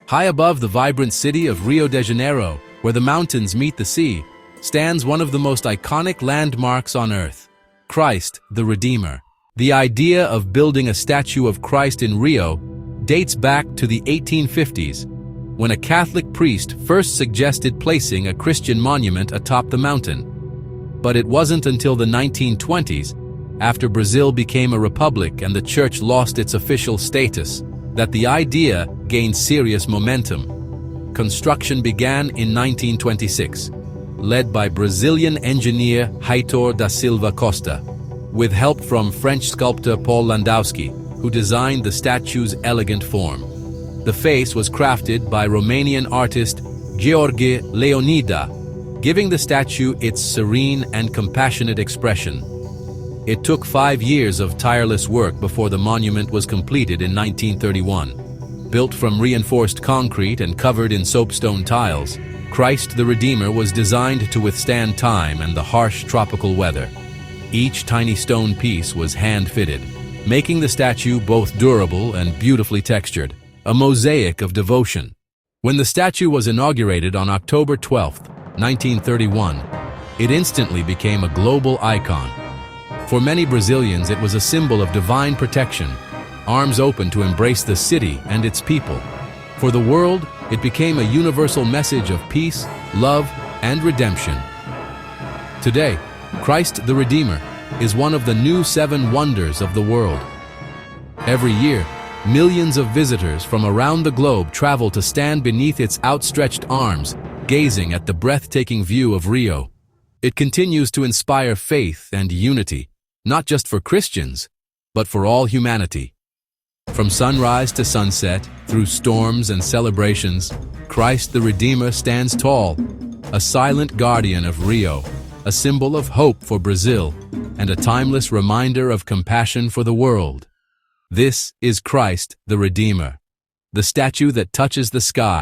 High above the vibrant city of Rio de Janeiro, where the mountains meet the sea, stands one of the most iconic landmarks on Earth, Christ the Redeemer. The idea of building a statue of Christ in Rio dates back to the 1850s, when a Catholic priest first suggested placing a Christian monument atop the mountain. But it wasn't until the 1920s, after Brazil became a republic and the church lost its official status, that the idea gained serious momentum. Construction began in 1926, led by Brazilian engineer Heitor da Silva Costa, with help from French sculptor Paul Landowski, who designed the statue's elegant form. The face was crafted by Romanian artist Gheorghe Leonida, giving the statue its serene and compassionate expression. It took 5 years of tireless work before the monument was completed in 1931. Built from reinforced concrete and covered in soapstone tiles, Christ the Redeemer was designed to withstand time and the harsh tropical weather. Each tiny stone piece was hand-fitted, making the statue both durable and beautifully textured, a mosaic of devotion. When the statue was inaugurated on October 12, 1931, it instantly became a global icon. For many Brazilians, it was a symbol of divine protection, arms open to embrace the city and its people. For the world, it became a universal message of peace, love, and redemption. Today, Christ the Redeemer is one of the new 7 wonders of the world. Every year, millions of visitors from around the globe travel to stand beneath its outstretched arms, gazing at the breathtaking view of Rio. It continues to inspire faith and unity, not just for Christians, but for all humanity. From sunrise to sunset, through storms and celebrations, Christ the Redeemer stands tall, a silent guardian of Rio, a symbol of hope for Brazil, and a timeless reminder of compassion for the world. This is Christ the Redeemer, the statue that touches the sky.